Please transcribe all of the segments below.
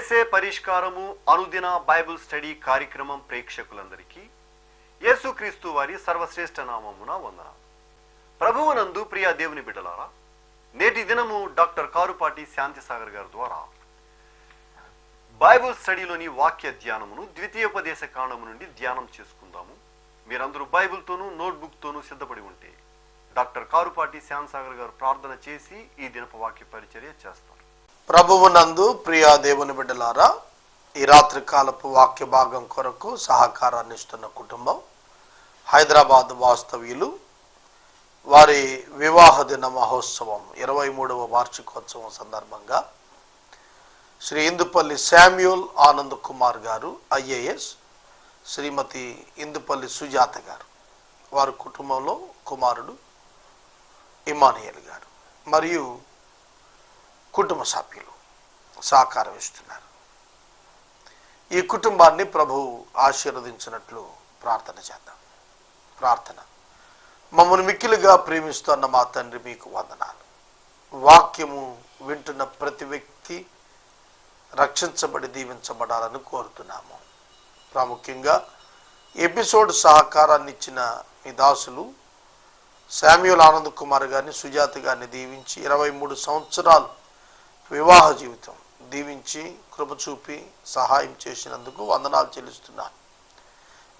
చేసే పరిష్కారము అనుదిన Bible study కార్యక్రమం ప్రేక్షకులందరికీ యేసుక్రీస్తు వారి సర్వశ్రేష్ఠ నామమున వందనాలు. ప్రభువునందు ప్రియ దేవుని బిడ్డలారా, నేటి దినము డాక్టర్ కారుపాటి శాంతిసాగర్ గారి ద్వారా బైబిల్ స్టడీలోని వాక్య ధ్యానమును ద్వితీయోపదేశ కాండము నుండి ధ్యానం చేసుకుందాము. మీరందరూ బైబిల్తోనూ నోట్బుక్తోనూ సిద్ధపడి ఉంటే డాక్టర్ కారుపాటి శాంతిసాగర్ గారు ప్రార్థన చేసి ఈ దినపు వాక్య పరిచర్య చేస్తారు. ప్రభువునందు ప్రియ దేవుని బిడ్డలారా, ఈ రాత్రి కాలపు వాక్య భాగం కొరకు సహకారాన్ని ఇస్తున్న కుటుంబం హైదరాబాద్ వాస్తవ్యులు. వారి వివాహ దిన మహోత్సవం 23వ వార్షికోత్సవం సందర్భంగా శ్రీ ఇందుపల్లి శామ్యూల్ ఆనంద్ కుమార్ గారు IAS, శ్రీమతి ఇందుపల్లి సుజాత గారు, వారి కుటుంబంలో కుమారుడు ఇమానియల్ గారు మరియు కుటుంబ సభ్యులు సహకారం ఇస్తున్నారు. ఈ కుటుంబాన్ని ప్రభువు ఆశీర్వదించినట్లు ప్రార్థన చేద్దాం. ప్రార్థన. మమ్మల్ని మిక్కిలిగా ప్రేమిస్తున్న మా తండ్రి, మీకు వందనాలు. వాక్యము వింటున్న ప్రతి వ్యక్తి రక్షించబడి దీవించబడాలని కోరుతున్నాము. ప్రాముఖ్యంగా ఎపిసోడ్ సహకారాన్ని ఇచ్చిన మీ దాసులు శామ్యూల్ ఆనంద్ కుమార్ గారిని, సుజాత గారిని దీవించి 23 సంవత్సరాలు వివాహ జీవితం దీవించి కృప చూపి సహాయం చేసినందుకు వందనాలు చెల్లిస్తున్నాను.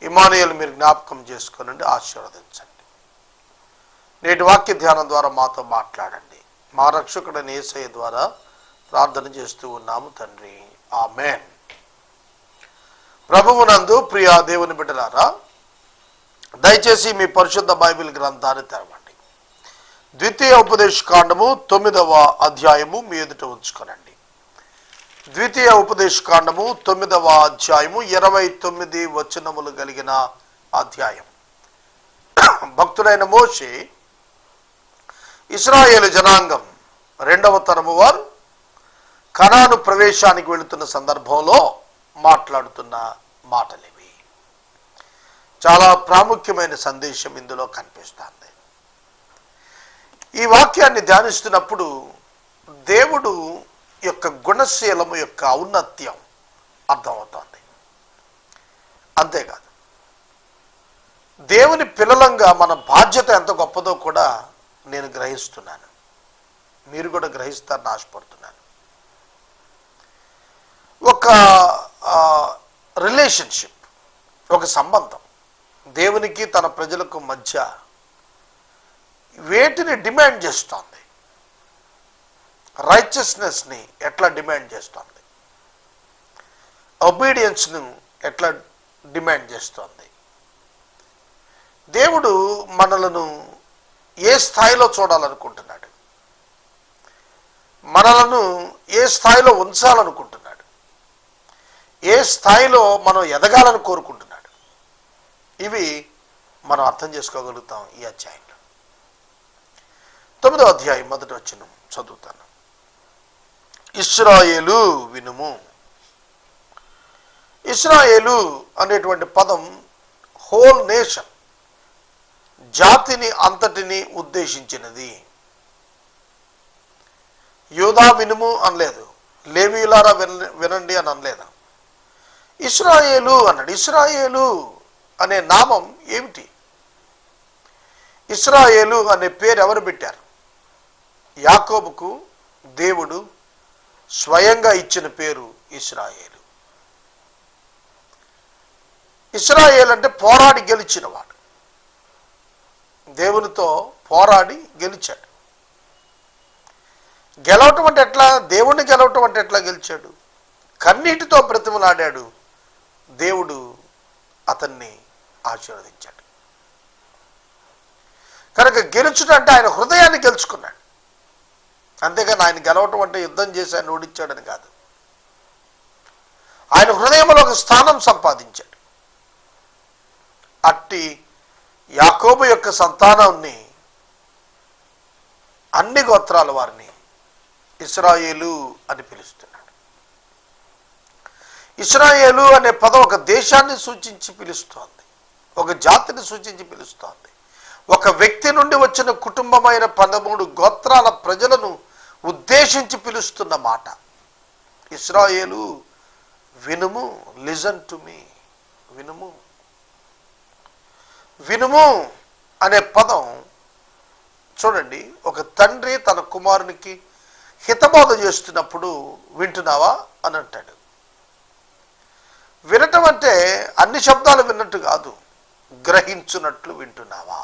ఇమానుయేల్ మీరు జ్ఞాపకం చేసుకోనండి, ఆశీర్వదించండి. నేటి వాక్య ధ్యానం ద్వారా మాతో మాట్లాడండి. మా రక్షకుడైన యేసయ్య ద్వారా ప్రార్థన చేస్తూ ఉన్నాము తండ్రి, ఆమేన్. ప్రభువునందు ప్రియ దేవుని బిడ్డలారా, దయచేసి మీ పరిశుద్ధ బైబిల్ గ్రంథాన్ని తెరవండి. ద్వితీయ ఉపదేశ కాండము 9వ అధ్యాయము మీ ఎదుట ఉంచుకోనండి. ద్వితీయ ఉపదేశ కాండము 9వ అధ్యాయము 29 వచనములు కలిగిన అధ్యాయం. భక్తుడైన మోషే ఇశ్రాయేలు జనాంగం 2వ తరము వారు కనాను ప్రవేశానికి వెళుతున్న సందర్భంలో మాట్లాడుతున్న మాటలివి. చాలా ప్రాముఖ్యమైన సందేశం ఇందులో కనిపిస్తుంది. ఈ వాక్యాన్ని ధ్యానిస్తున్నప్పుడు దేవుడు యొక్క గుణశీలము యొక్క ఔన్నత్యం అర్థమవుతోంది. అంతేకాదు, దేవుని పిల్లలంగా మన బాధ్యత ఎంత గొప్పదో కూడా నేను గ్రహిస్తున్నాను. మీరు కూడా గ్రహిస్తారని ఆశపడుతున్నాను. ఒక రిలేషన్షిప్, ఒక సంబంధం దేవునికి తన ప్రజలకు మధ్య వేటిని డిమాండ్ చేస్తోంది? రైచియస్నెస్ని ఎట్లా డిమాండ్ చేస్తోంది? ఒబీడియన్స్ను ఎట్లా డిమాండ్ చేస్తోంది? దేవుడు మనలను ఏ స్థాయిలో చూడాలనుకుంటున్నాడు? మనలను ఏ స్థాయిలో ఉంచాలనుకుంటున్నాడు? ఏ స్థాయిలో మనం ఎదగాలని కోరుకుంటున్నాడు? ఇవి మనం అర్థం చేసుకోగలుగుతాం ఈ అధ్యాయంలో. 9వ అధ్యాయం 1వ వచనం చదువుతాను. ఇశ్రాయేలు వినుము. ఇశ్రాయేలు అనేటువంటి పదం హోల్ నేషన్, జాతిని అంతటిని ఉద్దేశించినది. యూదా వినుము అనలేదు, లేవీయులారా వినండి అని అనలేదు. ఇశ్రాయేలు అన్నాడు. ఇశ్రాయేలు అనే నామం ఏమిటి? ఇశ్రాయేలు అనే పేరు ఎవరు పెట్టారు? యాకోబుకు దేవుడు స్వయంగా ఇచ్చిన పేరు ఇశ్రాయేలు. ఇశ్రాయేలు అంటే పోరాడి గెలిచినవాడు. దేవునితో పోరాడి గెలిచాడు. గెలవటం అంటే ఎట్లా? దేవుణ్ణి గెలవటం అంటే ఎట్లా గెలిచాడు? కన్నీటితో బ్రతిమలాడాడు. దేవుడు అతన్ని ఆశీర్వదించాడు. కనుక గెలుచుట అంటే ఆయన హృదయాన్ని గెలుచుకున్నాడు. అంతేగాని ఆయన గెలవటం అంటే యుద్ధం చేసి ఆయన ఓడించాడని కాదు. ఆయన హృదయంలో ఒక స్థానం సంపాదించాడు. అట్టి యాకోబు యొక్క సంతానాన్ని, అన్ని గోత్రాల వారిని ఇశ్రాయేలు అని పిలుస్తున్నాడు. ఇశ్రాయేలు అనే పదం ఒక దేశాన్ని సూచించి పిలుస్తోంది, ఒక జాతిని సూచించి పిలుస్తోంది. ఒక వ్యక్తి నుండి వచ్చిన కుటుంబమైన 13 గోత్రాల ప్రజలను ఉద్దేశించి పిలుస్తున్న మాట. ఇశ్రాయేలు వినుము, లిజన్ టు మీ, వినుము. వినుము అనే పదం చూడండి, ఒక తండ్రి తన కుమారునికి హితబోధ చేస్తున్నప్పుడు వింటున్నావా అని అంటాడు. వినటం అంటే అన్ని శబ్దాలు విన్నట్టు కాదు, గ్రహించున్నట్లు వింటున్నావా,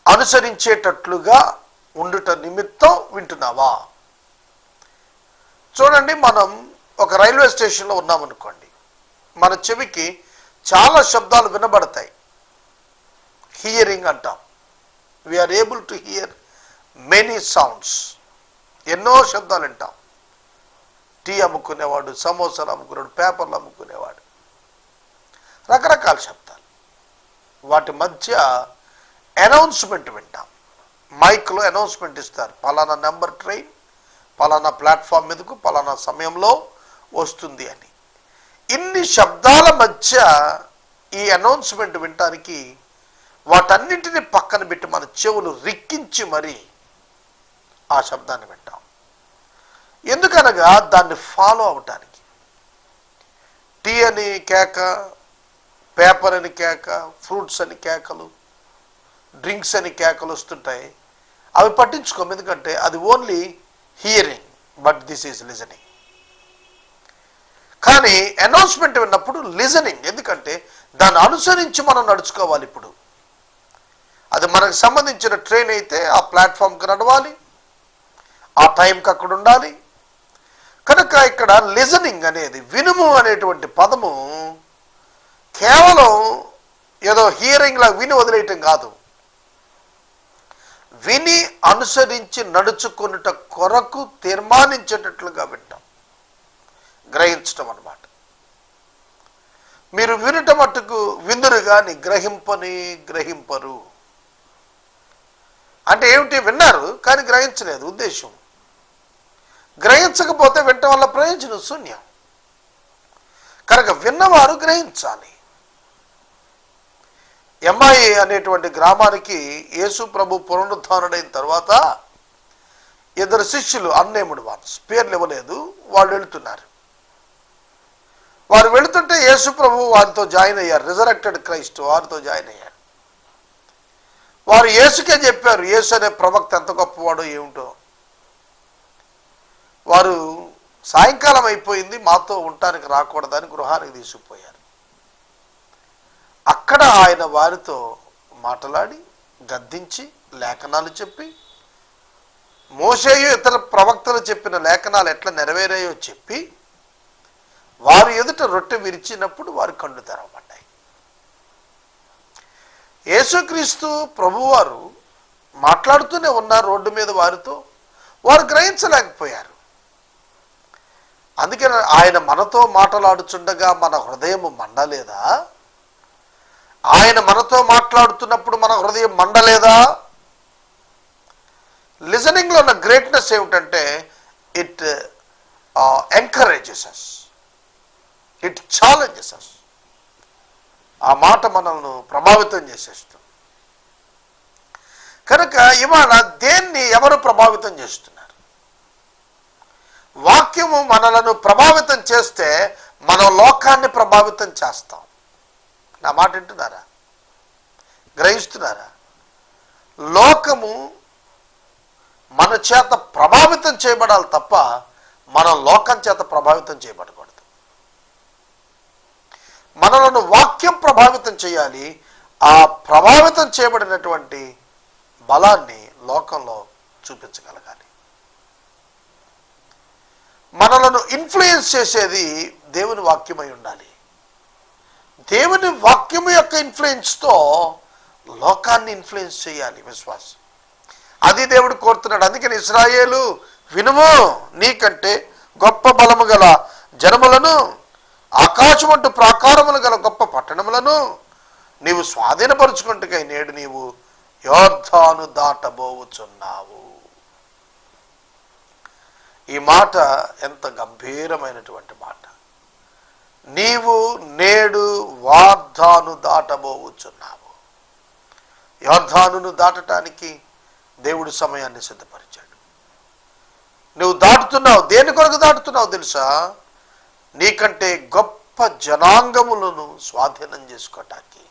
అనుసరించేటట్లుగా ఉండుట నిమిత్తం వింటున్నావా. చూడండి, మనం ఒక రైల్వే స్టేషన్లో ఉన్నామనుకోండి, మన చెవికి చాలా శబ్దాలు వినబడతాయి, హియరింగ్ అంటాం. We are able to hear many sounds. ఎన్నో శబ్దాలు వింటాం. టీ అమ్ముకునేవాడు, సమోసాలు అమ్ముకునేవాడు, పేపర్లు అమ్ముకునేవాడు, రకరకాల శబ్దాలు. వాటి మధ్య అనౌన్స్మెంట్ వింటాం. మైక్లో అనౌన్స్మెంట్ ఇస్తారు, పలానా నెంబర్ ట్రైన్ పలానా ప్లాట్ఫామ్ మీదకు పలానా సమయంలో వస్తుంది అని. ఇన్ని శబ్దాల మధ్య ఈ అనౌన్స్మెంట్ వినటానికి వాటన్నింటినీ పక్కన పెట్టి మన చెవులు రిక్కించి మరీ ఆ శబ్దాన్ని వింటాం. ఎందుకనగా దాన్ని ఫాలో అవటానికి. టీ అని కేక, పేపర్ అని కేక, ఫ్రూట్స్ అని కేకలు, డ్రింక్స్ అని కేకలు వస్తుంటాయి. అవి పట్టించుకోము, ఎందుకంటే అది only hearing, but this is listening. కానీ అనౌన్స్మెంట్ విన్నప్పుడు లిజనింగ్, ఎందుకంటే దాన్ని అనుసరించి మనం నడుచుకోవాలి. ఇప్పుడు అది మనకు సంబంధించిన ట్రైన్ అయితే ఆ ప్లాట్ఫామ్కి నడవాలి, ఆ టైంకి అక్కడ ఉండాలి. కనుక ఇక్కడ లిజనింగ్ అనేది, వినుము అనేటువంటి పదము కేవలం ఏదో హియరింగ్లా విని వదిలేయటం కాదు, విని అనుసరించి నడుచుకున్నట కొరకు తీర్మానించేటట్లుగా వింటాం, గ్రహించటం అన్నమాట. మీరు వినుట మట్టుకు విందురు కానీ గ్రహింపరు. అంటే ఏమిటి? విన్నారు కానీ గ్రహించలేదు ఉద్దేశం. గ్రహించకపోతే వినటం వల్ల ప్రయోజనం శూన్యం. కనుక విన్నవారు గ్రహించాలి. ఎంఐ అనేటువంటి గ్రామానికి యేసు ప్రభు పునరుద్ధానుడైన తర్వాత ఇద్దరు శిష్యులు, అన్నేముడు వాన్స్, పేర్లు ఇవ్వలేదు, వాళ్ళు వెళుతున్నారు. వారు వెళుతుంటే యేసు ప్రభు వారితో జాయిన్ అయ్యారు. రిజరెక్టెడ్ క్రైస్ట్ వారితో జాయిన్ అయ్యారు. వారు యేసుకే చెప్పారు, యేసు అనే ప్రవక్త ఎంత గొప్పవాడో ఏమిటో. వారు సాయంకాలం అయిపోయింది, మాతో ఉండటానికి రాకూడదని గృహానికి తీసుకుపోయారు. అక్కడ ఆయన వారితో మాట్లాడి గద్దించి లేఖనాలు చెప్పి, మోషేయు ఇతర ప్రవక్తలు చెప్పిన లేఖనాలు ఎట్లా నెరవేరాయో చెప్పి, వారు ఎదుట రొట్టె విరిచినప్పుడు వారి కళ్ళు తెరవబడ్డాయి. యేసుక్రీస్తు ప్రభువారు మాట్లాడుతూనే ఉన్నారు రోడ్డు మీద వారితో, వారు గ్రహించలేకపోయారు. అందుకే ఆయన మనతో మాట్లాడుచుండగా మన హృదయం మండలేదా? ఆయన మనతో మాట్లాడుతున్నప్పుడు మన హృదయం మండలేదా? లిజనింగ్లో ఉన్న గ్రేట్నెస్ ఏమిటంటే it encourages us, it challenges us. ఆ మాట మనల్ని ప్రభావితం చేసేస్తుంది. కనుక ఇవాళ దేన్ని ఎవరు ప్రభావితం చేస్తున్నారు? వాక్యము మనలను ప్రభావితం చేస్తే మనం లోకాన్ని ప్రభావితం చేస్తాం. నా మాట వింటున్నారా? గ్రహిస్తున్నారా? లోకము మన చేత ప్రభావితం చేయబడాలి తప్ప మనం లోకం చేత ప్రభావితం చేయబడకూడదు. మనలను వాక్యం ప్రభావితం చేయాలి. ఆ ప్రభావితం చేయబడినటువంటి బలాన్ని లోకంలో చూపించగలగాలి. మనలను ఇన్ఫ్లుయెన్స్ చేసేది దేవుని వాక్యమై ఉండాలి. దేవుని వాక్యము యొక్క ఇన్ఫ్లుయెన్స్తో లోకాన్ని ఇన్ఫ్లుయెన్స్ చేయాలి విశ్వాసం. అది దేవుడు కోరుతున్నాడు. అందుకని ఇశ్రాయేలు వినుము, నీకంటే గొప్ప బలము గల జనములను, ఆకాశమంటు ప్రాకారములు గల గొప్ప పట్టణములను నీవు స్వాధీనపరుచుకుంటుకై నేడు నీవు యోర్దాను దాటబోవుచున్నావు. ఈ మాట ఎంత గంభీరమైనటువంటి మాట. నీవు నేడు యోర్దాను దాటబోవుచున్నావు. యోర్దానును దాటటానికి దేవుడు సమయాన్ని సిద్ధపరిచాడు. నువ్వు దాటుతున్నావు. దేని కొరకు దాటుతున్నావు తెలుసా? నీకంటే గొప్ప జనాంగములను స్వాధీనం చేసుకోవటానికి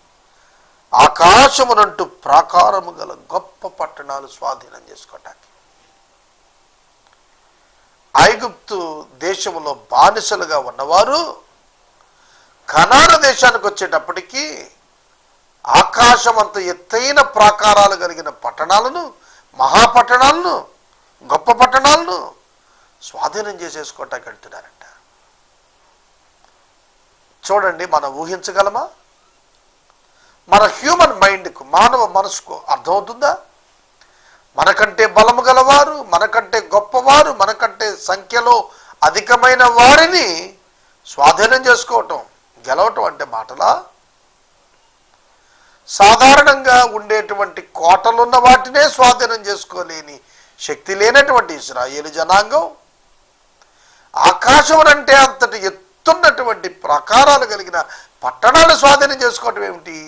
ఆకాశమునంటూ ప్రాకారము గల గొప్ప పట్టణాలు స్వాధీనం చేసుకోవటానికి ఐగుప్తు దేశములో బానిసలుగా ఉన్నవారు కనాను దేశానికి వచ్చేటప్పటికి ఆకాశమంత ఎత్తైన ప్రాకారాలు కలిగిన పట్టణాలను, మహాపట్టణాలను, గొప్ప పట్టణాలను స్వాధీనం చేసేసుకోవటానికి వెళ్తున్నారంట. చూడండి, మనం ఊహించగలమా? మన హ్యూమన్ మైండ్కు, మానవ మనసుకు అర్థమవుతుందా? మనకంటే బలము గలవారు, మనకంటే గొప్పవారు, మనకంటే సంఖ్యలో అధికమైన వారిని స్వాధీనం చేసుకోవటం, గెలవటం అంటే మాటలా? సాధారణంగా ఉండేటువంటి కోటలున్న వాటినే స్వాధీనం చేసుకోలేని శక్తి లేనటువంటి ఇశ్రాయేలు జనాంగం ఆకాశం అంటే అంతటి ఎత్తున్నటువంటి ప్రాకారాలు కలిగిన పట్టణాలు స్వాధీనం చేసుకోవటం ఏమిటి?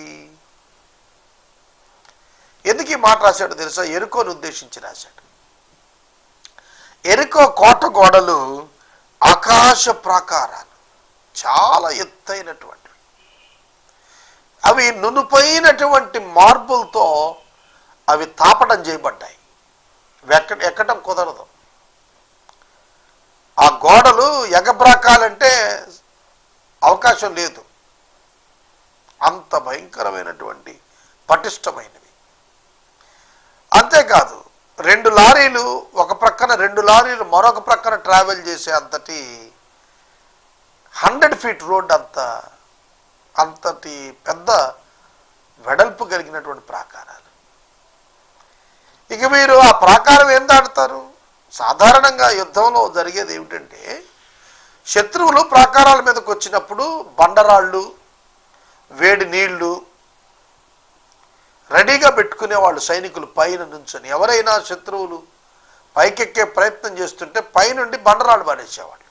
ఎందుకు ఈ మాట రాశాడు తెలుసా? ఎరుకోను ఉద్దేశించి రాశాడు. ఎరుకో కోట గోడలు ఆకాశ ప్రాకారాలు, చాలా ఎత్తైనటువంటివి. అవి నునుపైనటువంటి మార్బుల్తో అవి తాపడం చేయబడ్డాయి. ఎక్కడం కుదరదు. ఆ గోడలు ఎగబ్రాకాలంటే అవకాశం లేదు, అంత భయంకరమైనటువంటి పటిష్టమైనవి. అంతేకాదు, 2 లారీలు ఒక ప్రక్కన, 2 లారీలు మరొక ప్రక్కన ట్రావెల్ చేసే అంతటి 100 ఫీట్ రోడ్ అంతటి పెద్ద వెడల్పు కలిగినటువంటి ప్రాకారాలు. ఇక మీరు ఆ ప్రాకారం ఏం దాటుతారు? సాధారణంగా యుద్ధంలో జరిగేది ఏమిటంటే, శత్రువులు ప్రాకారాల మీదకి వచ్చినప్పుడు బండరాళ్ళు, వేడి నీళ్లు రెడీగా పెట్టుకునేవాళ్ళు సైనికులు పైన నుంచొని. ఎవరైనా శత్రువులు పైకెక్కే ప్రయత్నం చేస్తుంటే పైనుండి బండరాళ్ళు పడేసేవాళ్ళు.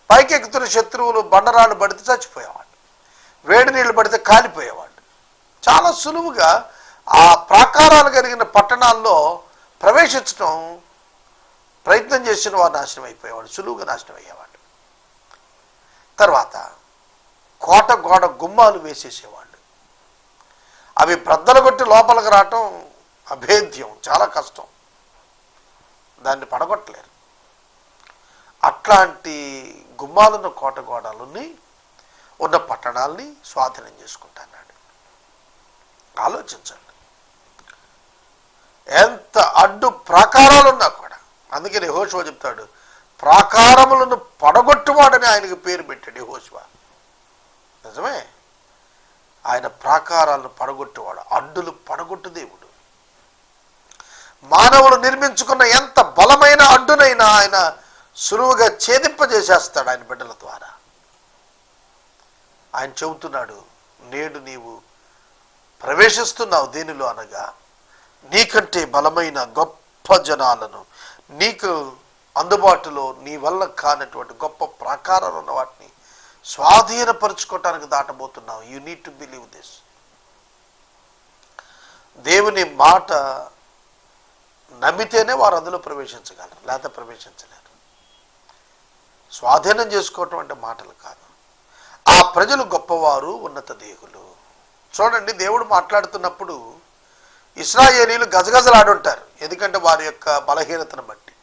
పైకెక్కుతున్న శత్రువులు బండరాళ్ళు పడితే చచ్చిపోయేవాళ్ళు, వేడి నీళ్లు పడితే కాలిపోయేవాళ్ళు. చాలా సులువుగా ఆ ప్రాకారాలు కలిగిన పట్టణాల్లో ప్రవేశించడం ప్రయత్నం చేసిన వారు నాశనం అయిపోయేవాడు, సులువుగా నాశనం అయ్యేవాడు. తర్వాత కోట గోడ గుమ్మాలు వేసేసేవాళ్ళు. అవి బ్రద్దలు కొట్టి లోపలికి రావటం అభేద్యం, చాలా కష్టం, దాన్ని పడగొట్టలేరు. అట్లాంటి గుమ్మాలున్న కోట గోడలని ఉన్న పట్టణాలని స్వాధీనం చేసుకుంటున్నాడు. ఆలోచించండి, ఎంత అడ్డు ప్రాకారాలున్నా కూడా. అందుకని యెహోషువ చెప్తాడు, ప్రాకారములను పడగొట్టువాడని ఆయనకు పేరు పెట్టాడు యెహోషువ. నిజమే, ఆయన ప్రాకారాలను పడగొట్టేవాడు, అడ్డులు పడగొట్టు దేవుడు. మానవులు నిర్మించుకున్న ఎంత బలమైన అడ్డునైనా ఆయన సులువుగా ఛేదింపజేసేస్తాడు ఆయన బిడ్డల ద్వారా. ఆయన చెబుతున్నాడు, నేడు నీవు ప్రవేశిస్తున్నావు దేనిలో అనగా, నీకంటే బలమైన గొప్ప జనాలను, నీకు అందుబాటులో నీ వల్ల కానటువంటి గొప్ప ప్రాకారాలు ఉన్న వాటిని స్వాధీనపరుచుకోవటానికి దాటబోతున్నావు. You need to believe this. దేవుని మాట నమ్మితేనే వారు అందులో ప్రవేశించగలరు, లేకపోతే ప్రవేశించలేరు. స్వాధీనం చేసుకోవటం అంటే మాటలు కాదు. ఆ ప్రజలు గొప్పవారు, ఉన్నత దేహులు. చూడండి, దేవుడు మాట్లాడుతున్నప్పుడు ఇశ్రాయేలీలు గజగజలాడుంటారు, ఎందుకంటే వారి యొక్క బలహీనతను బట్టి.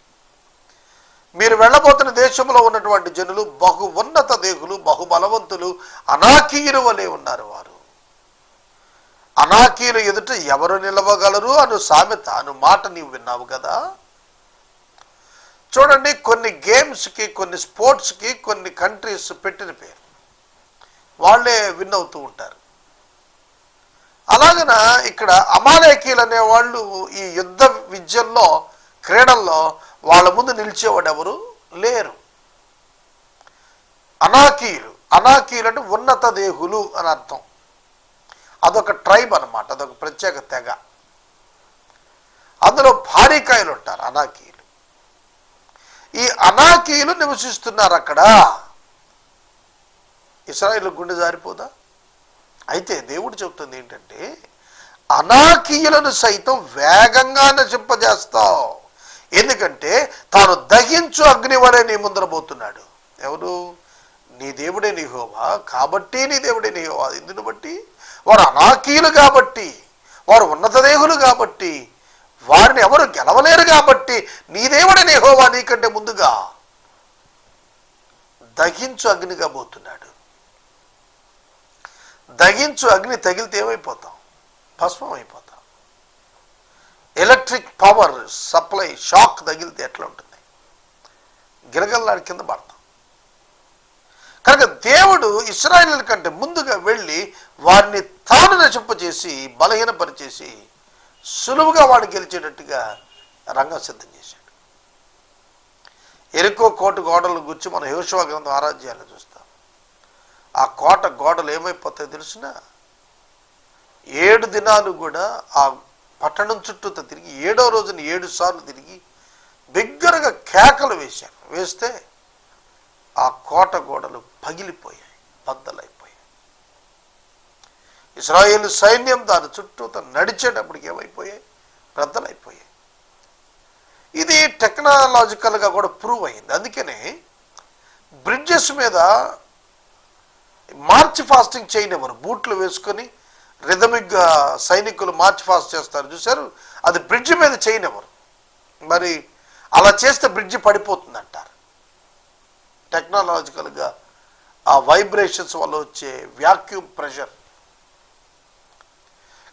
మీరు వెళ్ళబోతున్న దేశంలో ఉన్నటువంటి జనులు బహు ఉన్నత దేహులు, బహుబలవంతులు, అనాకీయుల వలె ఉన్నారు. వారు అనాకీయుల ఎదుట ఎవరు నిలవగలరు అను సామెత, అను మాట నీవు విన్నావు కదా. చూడండి, కొన్ని గేమ్స్కి, కొన్ని స్పోర్ట్స్కి కొన్ని కంట్రీస్ పెట్టిన పేరు, వాళ్ళే విన్ అవుతూ ఉంటారు. అలాగన ఇక్కడ అమాలేకీలు అనేవాళ్ళు ఈ యుద్ధ విద్యల్లో, క్రీడల్లో వాళ్ళ ముందు నిలిచేవాడు ఎవరు లేరు. అనాకీయులు అంటే ఉన్నత దేహులు అని అర్థం. అదొక ట్రైబ్ అన్నమాట, అదొక ప్రత్యేక తెగ. అందులో భారీకాయలు ఉంటారు అనాకీయులు. ఈ అనాకీయులు నివసిస్తున్నారు అక్కడ. ఇశ్రాయేలు గుండె జారిపోదా? అయితే దేవుడు చెబుతుంది ఏంటంటే, అనాకీయులను సైతం వేగంగా నశింపజేస్తావు, ఎందుకంటే తాను దహించు అగ్ని వలె నీ ముందర పోతున్నాడు. ఎవరు? నీ దేవుడే యెహోవా, కాబట్టి నీ దేవుడే యెహోవా. ఇందును బట్టి వారు అనాకీయులు కాబట్టి, వారు ఉన్నత దేహులు కాబట్టి, వారిని ఎవరు గెలవలేరు కాబట్టి నీ దేవుడే యెహోవా నీకంటే ముందుగా దహించు అగ్నిగా పోతున్నాడు. దహించు అగ్ని తగిలితే ఏమైపోతాం? భస్మం అయిపోతాం. ఎలక్ట్రిక్ పవర్ సప్లై షాక్ తగిలితే ఎట్లా ఉంటుంది? గిరగల్లాడి కింద పడతాం. కనుక దేవుడు ఇశ్రాయేలుల కంటే ముందుగా వెళ్ళి వారిని తాను నశింపచేసి బలహీనపరిచేసి సులువుగా వాడు గెలిచేటట్టుగా రంగం సిద్ధం చేశాడు. ఎరికో కోట గోడలు గురించి మనం యెహోషువ గ్రంథం ఆరాధ్యాలు చూస్తాం. ఆ కోట గోడలు ఏమైపోతాయో తెలిసిన 7 దినాలు కూడా ఆ పట్టణం చుట్టూ తిరిగి 7వ రోజున 7 సార్లు తిరిగి బిగ్గరగా కేకలు వేశారు. వేస్తే ఆ కోట గోడలు పగిలిపోయాయి, బద్దలైపోయాయి. ఇశ్రాయేలు సైన్యం దాని చుట్టూ నడిచేటప్పటికి ఏమైపోయాయి? బద్దలైపోయాయి. ఇది టెక్నాలజికల్గా కూడా ప్రూవ్ అయింది. అందుకనే బ్రిడ్జెస్ మీద మార్చ్ ఫాస్టింగ్ చేయనివ్వరు. బూట్లు వేసుకొని రిథమిక్గా సైనికులు మార్చ్ ఫాస్ట్ చేస్తారు చూశారు, అది బ్రిడ్జ్ మీద చేయనివ్వరు. మరి అలా చేస్తే బ్రిడ్జ్ పడిపోతుంది అంటారు. టెక్నాలజికల్గా ఆ వైబ్రేషన్స్ వల్ల వచ్చే వ్యాక్యూమ్ ప్రెషర్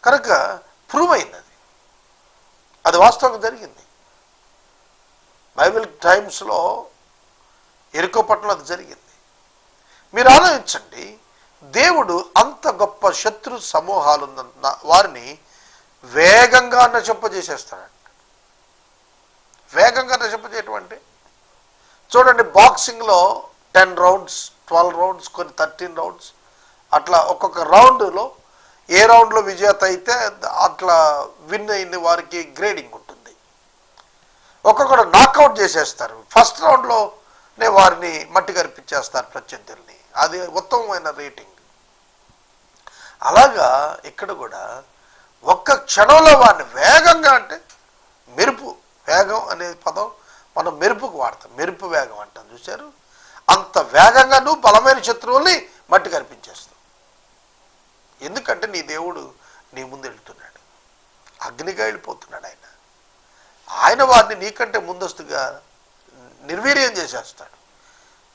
కనుక ప్రూవ్ అయింది. అది వాస్తవంగా జరిగింది. బైబిల్ టైమ్స్లో ఎరికో పట్టణంలో అది జరిగింది. మీరు ఆలోచించండి, దేవుడు అంత గొప్ప శత్రు సమూహాలు వారిని వేగంగా నశింపజేసేస్తాడంట. వేగంగా నశింపజేయటం అంటే చూడండి, బాక్సింగ్లో 10 రౌండ్స్, 12 రౌండ్స్, కొన్ని 13 రౌండ్స్, అట్లా ఒక్కొక్క రౌండ్లో ఏ రౌండ్లో విజేత అయితే అట్లా విన్ అయిన వారికి గ్రేడింగ్ ఉంటుంది. ఒక్కొక్కడు నాకౌట్ చేసేస్తారు. ఫస్ట్ రౌండ్లోనే వారిని మట్టి కరిపించేస్తారు ప్రత్యర్థుల్ని. అది ఉత్తమమైన రేటింగ్. అలాగా ఇక్కడ కూడా ఒక్క క్షణంలో వారిని వేగంగా, అంటే మెరుపు, వేగం అనే పదం మనం మెరుపుకు వాడతాం, మెరుపు వేగం అంటాం చూశారు. అంత వేగంగా నువ్వు బలమైన శత్రువుల్ని మట్టి కనిపించేస్తావు. ఎందుకంటే నీ దేవుడు నీ ముందు వెళ్తున్నాడు, అగ్నిగా వెళ్ళిపోతున్నాడు. ఆయన వారిని నీకంటే ముందస్తుగా నిర్వీర్యం చేసేస్తాడు.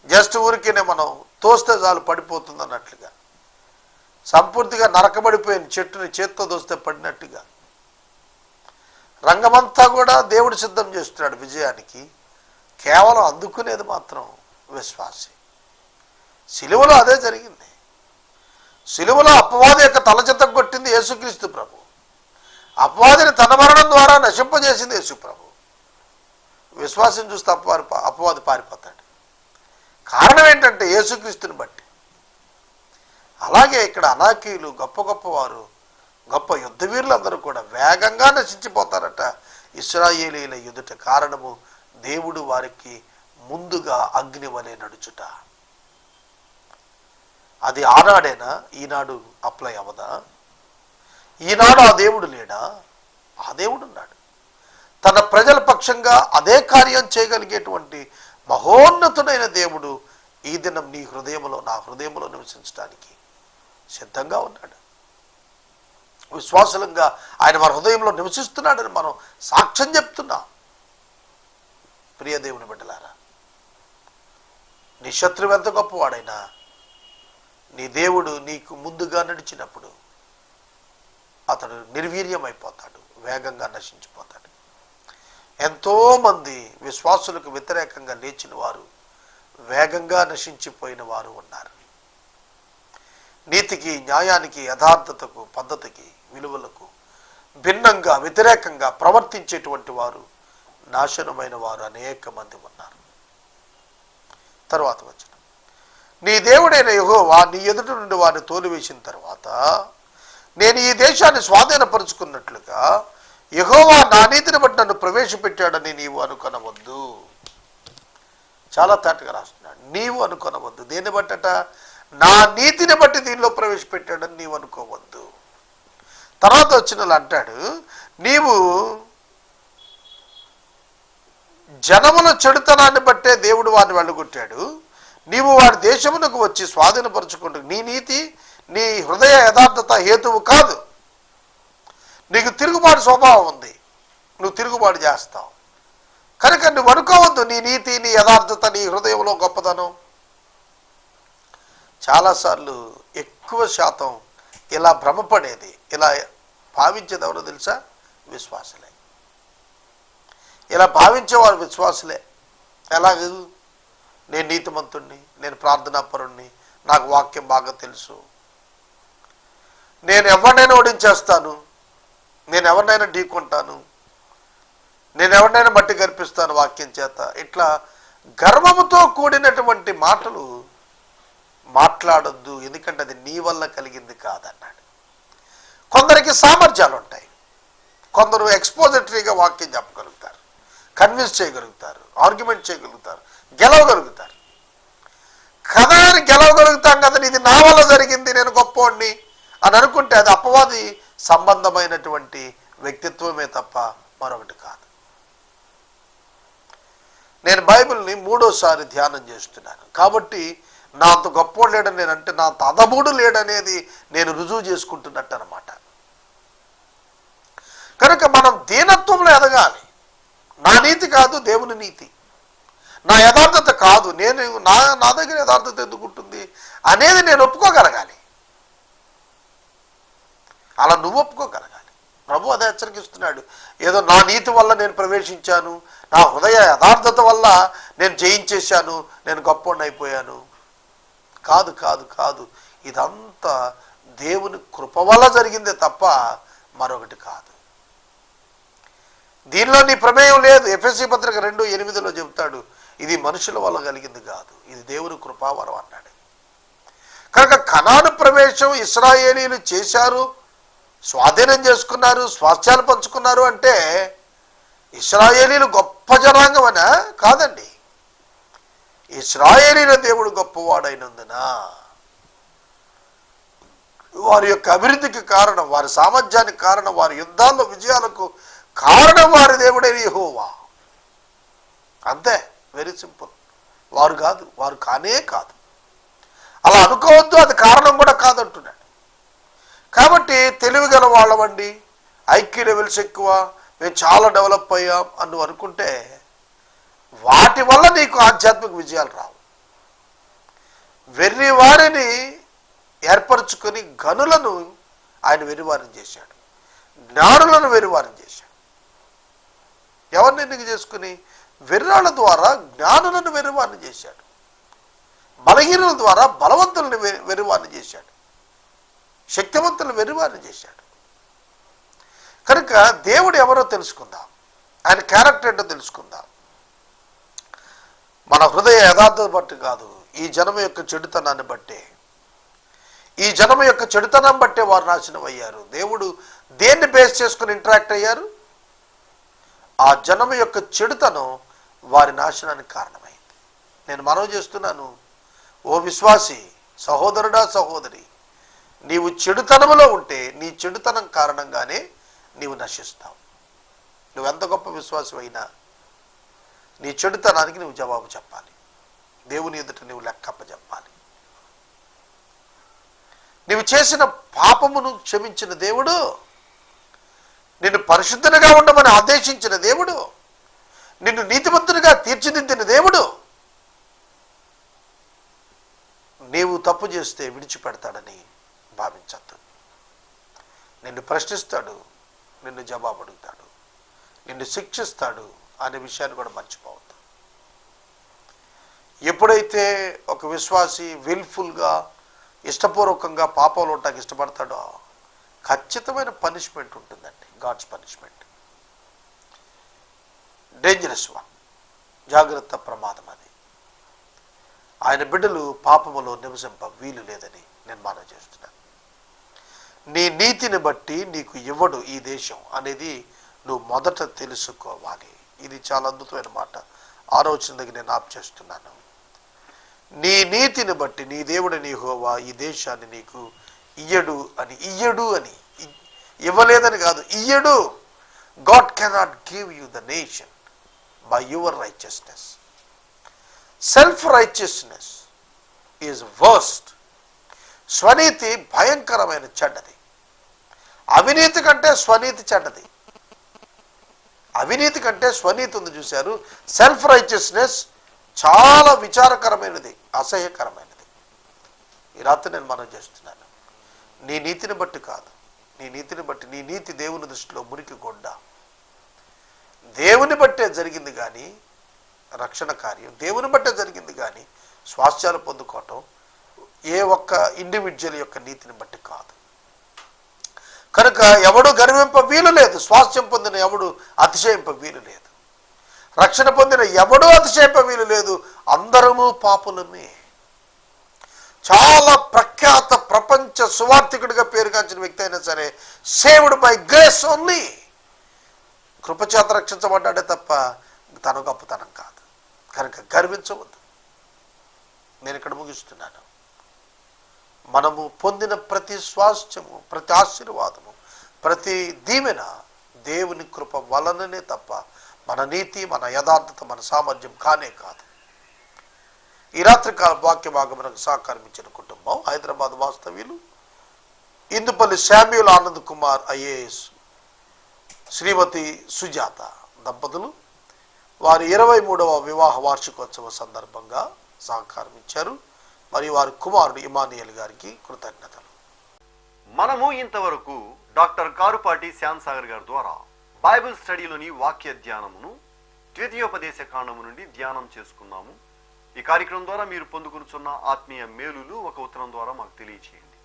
జస్ట్ ఊరికేనే మనం తోస్తే చాలు పడిపోతుంది అన్నట్లుగా, సంపూర్తిగా నరకబడిపోయిన చెట్టుని చేత్తో దోస్తే పడినట్టుగా రంగమంతా కూడా దేవుడు సిద్ధం చేస్తున్నాడు విజయానికి. కేవలం అందుకునేది మాత్రం విశ్వాసి. సిలువలో అదే జరిగింది. సిలువలో అపవాది యొక్క తల చెత్త కొట్టింది యేసుక్రీస్తు ప్రభు. అపవాదిని తన మరణం ద్వారా నశింపజేసింది యేసు ప్రభు. విశ్వాసం చూస్తే అపవాది పారిపోతాడు. కారణం ఏంటంటే యేసుక్రీస్తుని బట్టి. అలాగే ఇక్కడ అనాకీయులు, గొప్ప గొప్పవారు, గొప్ప యుద్ధవీరులందరూ కూడా వేగంగా నశించిపోతారట ఇశ్రాయేలీల ఎదుట. కారణము దేవుడు వారికి ముందుగా అగ్ని వలె నడుచుట. అది ఆనాడేనా? ఈనాడు అప్లై అవ్వదా? ఈనాడు ఆ దేవుడు లేడా? ఆ దేవుడు ఉన్నాడు. తన ప్రజల పక్షంగా అదే కార్యం చేయగలిగేటువంటి మహోన్నతుడైన దేవుడు ఈ దినం నీ హృదయంలో, నా హృదయంలో నివసించడానికి సిద్ధంగా ఉన్నాడు. విశ్వాసులంగా ఆయన మన హృదయంలో నివసిస్తున్నాడని మనం సాక్ష్యం చెప్తున్నాం. ప్రియ దేవుని బిడ్డలారా, నీ శత్రువు ఎంత గొప్పవాడైనా నీ దేవుడు నీకు ముందుగా నడిచినప్పుడు అతడు నిర్వీర్యమైపోతాడు, వేగంగా నశించిపోతాడు. ఎంతోమంది విశ్వాసులకు వ్యతిరేకంగా లేచిన వారు వేగంగా నశించిపోయిన వారు ఉన్నారు. నీతికి, న్యాయానికి, యథార్థతకు, పద్ధతికి, విలువలకు భిన్నంగా, వ్యతిరేకంగా ప్రవర్తించేటువంటి వారు, నాశనమైన వారు అనేక మంది ఉన్నారు. తరువాత వచ్చిన నీ దేవుడైన యెహోవా నీ ఎదుట నుండి వారిని తోలివేసిన తర్వాత నేను ఈ దేశాన్ని స్వాధీనపరుచుకున్నట్లుగా యెహోవా నా నీతిని బట్టి నన్ను ప్రవేశపెట్టాడని నీవు అనుకొనవద్దు. చాలా తేటగా రాస్తున్నాడు. నీవు అనుకొనవద్దు. దేన్ని బట్టట? నా నీతిని బట్టి దీనిలో ప్రవేశపెట్టాడని నీవు అనుకోవద్దు. తర్వాత వచ్చిన అంటాడు, నీవు జనముల చెడుతనాన్ని బట్టే దేవుడు వారిని వెళ్ళగొట్టాడు, నీవు వారి దేశమునకు వచ్చి స్వాధీనపరచుకుంటూ నీ నీతి నీ హృదయ యథార్థత హేతువు కాదు. నీకు తిరుగుబాటు స్వభావం ఉంది, నువ్వు తిరుగుబాటు చేస్తావు కనుక నువ్వు అనుకోవద్దు నీ నీతి నీ యథార్థత నీ హృదయంలో గొప్పదనం. చాలాసార్లు ఎక్కువ శాతం ఇలా భ్రమపడేది, ఇలా భావించేది ఎవరో తెలుసా? విశ్వాసులే. ఇలా భావించేవారు విశ్వాసులే. ఎలాగూ నేను నీతిమంతుణ్ణి, నేను ప్రార్థనాపరుణ్ణి, నాకు వాక్యం బాగా తెలుసు, నేను ఎవరినైనా ఓడించేస్తాను, నేను ఎవరినైనా ఢీకొంటాను, నేను ఎవరినైనా మట్టి గర్పిస్తాను వాక్యం చేత. ఇట్లా గర్వముతో కూడినటువంటి మాటలు మాట్లాడొద్దు, ఎందుకంటే అది నీ వల్ల కలిగింది కాదన్నాడు. కొందరికి సామర్థ్యాలు ఉంటాయి, కొందరు ఎక్స్పోజిటరీగా వాక్యం చెప్పగలుగుతారు, కన్విన్స్ చేయగలుగుతారు, ఆర్గ్యుమెంట్ చేయగలుగుతారు, గెలవగలుగుతారు. కదా అని గెలవగలుగుతాం కదా, ఇది నా వల్ల జరిగింది, నేను గొప్పవాడిని అని అనుకుంటే అది అపవాది సంబంధమైనటువంటి వ్యక్తిత్వమే తప్ప మరొకటి కాదు. నేను బైబిల్ని 3వసారి ధ్యానం చేస్తున్నాను కాబట్టి నా అంత గొప్పవాడు లేడని నేనంటే, నా అంత అదముడు లేడనేది నేను రుజువు చేసుకుంటున్నట్టు అనమాట. కనుక మనం దీనత్వంలో ఎదగాలి. నా నీతి కాదు దేవుని నీతి, నా యథార్థత కాదు, నేను నా దగ్గర యథార్థత ఎందుకు ఉంటుంది అనేది నేను ఒప్పుకోగలగాలి. అలా నువ్వు ఒప్పుకోగలగాలి. ప్రభు అదే హెచ్చరిస్తున్నాడు. ఏదో నా నీతి వల్ల నేను ప్రవేశించాను, నా హృదయ యథార్థత వల్ల నేను జయించేశాను, నేను గొప్పవాడిని అయిపోయాను. కాదు కాదు కాదు, ఇదంతా దేవుని కృప వల్ల జరిగిందే తప్ప మరొకటి కాదు. దీనిలో నీ ప్రమేయం లేదు. ఎఫెసీ పత్రిక 2:8 చెబుతాడు, ఇది మనుషుల వల్ల కలిగింది కాదు, ఇది దేవుని కృపావరం అన్నాడు. కనుక కనాను ప్రవేశం ఇశ్రాయేలీలు చేశారు, స్వాధీనం చేసుకున్నారు, స్వాస్థ్యాలు పంచుకున్నారు అంటే ఇశ్రాయేలీలు గొప్ప జనాంగం అనా? కాదండి. ఇశ్రాయేలీల దేవుడు గొప్పవాడైనందున వారి యొక్క అభివృద్ధికి కారణం, వారి సామర్థ్యానికి కారణం, వారి యుద్ధాల్లో విజయాలకు కారణం వారి దేవుడైన యెహోవా. అంతే, వెరీ సింపుల్. వారు కాదు, వారు కానే కాదు. అలా అనుకోవద్దు, అది కారణం కూడా కాదంటున్నాడు. కాబట్టి తెలివి గల వాళ్ళమండి, ఐక్యూ లెవెల్స్ ఎక్కువ, మేము చాలా డెవలప్ అయ్యాం అని నువ్వు అనుకుంటే వాటి వల్ల నీకు ఆధ్యాత్మిక విజయాలు రావు. వెర్రి వారిని ఏర్పరచుకొని గనులను ఆయన వెరివారం చేశాడు, జ్ఞానులను వెరివారం చేశాడు. ఎవరిని ఎన్నిక చేసుకుని? వెర్రాళ్ళ ద్వారా జ్ఞానులను వెరివారం చేశాడు, బలహీనుల ద్వారా బలవంతులను వెరివారం చేశాడు, శక్తివంతులను వెరివారం చేశాడు. కనుక దేవుడు ఎవరో తెలుసుకుందాం, ఆయన క్యారెక్టర్ ఏంటో తెలుసుకుందాం. మన హృదయ యథార్థత బట్టి కాదు, ఈ జనం యొక్క చెడుతనాన్ని బట్టే, ఈ జనం యొక్క చెడుతనం బట్టే వారు నాశనం అయ్యారు. దేవుడు దేన్ని బేస్ చేసుకుని ఇంటరాక్ట్ అయ్యారు? ఆ జనం యొక్క చెడుతనం వారి నాశనానికి కారణమైంది. నేను మనవి చేస్తున్నాను, ఓ విశ్వాసి సహోదరుడా సహోదరి, నీవు చెడుతనములో ఉంటే నీ చెడుతనం కారణంగానే నీవు నశిస్తావు. నువ్వెంత గొప్ప విశ్వాసం అయినా నీ చెడుతనానికి నువ్వు జవాబు చెప్పాలి. దేవుని ఎదుట నువ్వు లెక్కప్ప చెప్పాలి. నీవు చేసిన పాపమును క్షమించిన దేవుడు, నిన్ను పరిశుద్ధునిగా ఉండమని ఆదేశించిన దేవుడు, నిన్ను నీతిమంతునిగా తీర్చిదిద్దిన దేవుడు, నీవు తప్పు చేస్తే విడిచిపెడతాడని భావించద్దు. నిన్ను ప్రశ్నిస్తాడు, నిన్ను జవాబు అడుగుతాడు, నిన్ను శిక్షిస్తాడు అనే విషయాన్ని కూడా మర్చిపోవద్దు. ఎప్పుడైతే ఒక విశ్వాసి విల్ఫుల్గా ఇష్టపూర్వకంగా పాపంలో ఉండటానికి ఇష్టపడతాడో ఖచ్చితమైన పనిష్మెంట్ ఉంటుందండి. గాడ్స్ పనిష్మెంట్, డేంజరస్ వన్, జాగ్రత్త, ప్రమాదం. అది ఆయన బిడ్డలు పాపములో నివసింప వీలు లేదని నేను మనవి చేస్తున్నాను. నీ నీతిని బట్టి నీకు ఇవ్వడు ఈ దేశం అనేది నువ్వు మొదట తెలుసుకోవాలి. ఇది చాలా అద్భుతమైన మాట. 6వ వచనం దగ్గర నేను ఆప్ చేస్తున్నాను. నీ నీతిని బట్టి నీ దేవుడైన యెహోవా ఈ దేశాన్ని నీకు ఇయ్యడు అని. ఇయ్యడు అని, ఇవ్వలేదని కాదు, ఇయ్యడు. God cannot give you the nation by your righteousness. Self righteousness is worst. స్వనీతి భయంకరమైన చెడ్డది. అవినీతి కంటే స్వనీతి చెడ్డది. అవినీతి కంటే స్వనీతి ఉంది చూశారు. సెల్ఫ్ రైచియస్నెస్ చాలా విచారకరమైనది, అసహ్యకరమైనది. ఈ రాత్రి నేను మనం చేస్తున్నాను, నీ నీతిని బట్టి కాదు, నీ నీతిని బట్టి, నీ నీతి దేవుని దృష్టిలో మురికి గొడ్డ. దేవుని బట్టే జరిగింది కానీ రక్షణ కార్యం, దేవుని బట్టే జరిగింది కానీ స్వాస్థ్యాలు పొందుకోవటం ఏ ఒక్క ఇండివిజువల్ యొక్క నీతిని బట్టి కాదు. కనుక ఎవడు గర్వింప వీలు లేదు, స్వాస్థ్యం పొందిన ఎవడు అతిశయింప వీలు లేదు, రక్షణ పొందిన ఎవడూ అతిశయింప వీలు లేదు, అందరము పాపులమే. చాలా ప్రఖ్యాత ప్రపంచ సువార్థికుడిగా పేరుగాంచిన వ్యక్తి అయినా సరే, సేవ్డ్ బై గ్రేస్ ఓన్లీ, కృపచేత రక్షించబడ్డాడే తప్ప తన గొప్పతనం కాదు. కనుక గర్వించవద్దు. నేను ఇక్కడ ముగిస్తున్నాను. మనము పొందిన ప్రతి స్వాస్థ్యము, ప్రతి ఆశీర్వాదము, ప్రతి దీవెన దేవుని కృప వలననే తప్ప మన నీతి, మన యథార్థత, మన సామర్థ్యం కానే కాదు. ఈ రాత్రికాల వాక్య భాగమునకు సహకారం ఇచ్చిన కుటుంబం హైదరాబాద్ వాస్తవ్యులు ఇందుపల్లి శామ్యూల్ ఆనంద్ కుమార్ ఐఏఎస్, శ్రీమతి సుజాత దంపతులు వారి 23వ వివాహ వార్షికోత్సవ సందర్భంగా సహకారం ఇచ్చారు. మరియు వారి కుమారుడు ఇమానియల్ గారికి కృతజ్ఞతలు. మనము ఇంతవరకు డాక్టర్ కారుపాటి శ్యామ్ సాగర్ గారి ద్వారా బైబిల్ స్టడీలోని వాక్య ధ్యానమును ద్వితీయోపదేశ కాండము నుండి ధ్యానం చేసుకున్నాము. ఈ కార్యక్రమం ద్వారా మీరు పొందుకున్న ఆత్మీయ మేలులు ఒక ఉత్తరం ద్వారా మాకు తెలియచేయండి.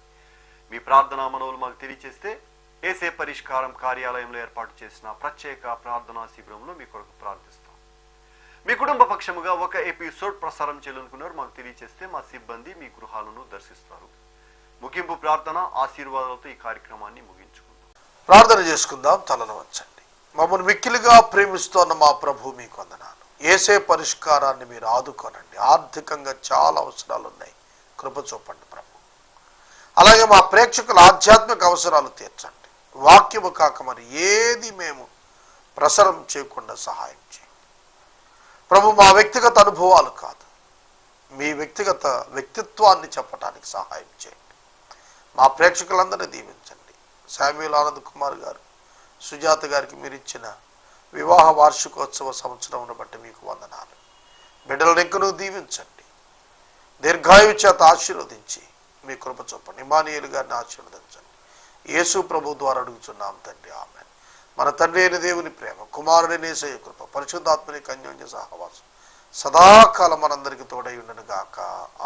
మీ ప్రార్థనా మనవులు మాకు తెలియచేస్తే ఏసే పరిష్కారం కార్యాలయంలో ఏర్పాటు చేసిన ప్రత్యేక ప్రార్థనా శిబిరంలో మీ కొరకు ప్రార్థిస్తాం. మీ కుటుంబ పక్షముగా ఒక ఎపిసోడ్ ప్రసారం చేయాలనుకున్నారు మాకు తెలియచేస్తే మా సిబ్బంది మీ గృహాలను దర్శిస్తారు. ముగింపు ప్రార్థన ఆశీర్వాదాలతో ఈ కార్యక్రమాన్ని ముగించుకుందాం. ప్రార్థన చేసుకుందాం. తలను వంచండి. మమ్మల్ని మిక్కిలిగా ప్రేమిస్తున్న మా ప్రభు మీకు వందనాలు. ఏసే పరిష్కారాన్ని మీరు ఆదుకోనండి. ఆర్థికంగా చాలా అవసరాలు ఉన్నాయి, కృప చూపండి ప్రభు. అలాగే మా ప్రేక్షకుల ఆధ్యాత్మిక అవసరాలు తీర్చండి. వాక్యము కాక మరి ఏది మేము ప్రసారం చేయకుండా సహాయం చేయండి ప్రభు. మా వ్యక్తిగత అనుభవాలు కాదు, మీ వ్యక్తిగత వ్యక్తిత్వాన్ని చెప్పడానికి సహాయం చేయండి. మా ప్రేక్షకులందరినీ దీవించండి. శామ్యూల్ ఆనంద్ కుమార్ గారు, సుజాత గారికి మీరు ఇచ్చిన వివాహ వార్షికోత్సవ సంవత్సరం బట్టి మీకు వందనాలు. బిడ్డలను ఇంకనూ దీవించండి. దీర్ఘాయువు చేత ఆశీర్వదించి మీ కృప చూపండి. ఇమానియేలు గారిని ఆశీర్వదించండి. యేసు ప్రభు ద్వారా అడుగుచున్నాం తండ్రి, ఆమేన్. మన తండ్రి అయిన దేవుని ప్రేమ, కుమారుడైన యేసయ్య కృప, పరిశుద్ధాత్మని అన్యోన్య సహవాసం సదాకాలం మనందరికీ తోడై ఉండును గాక.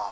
ఆమేన్.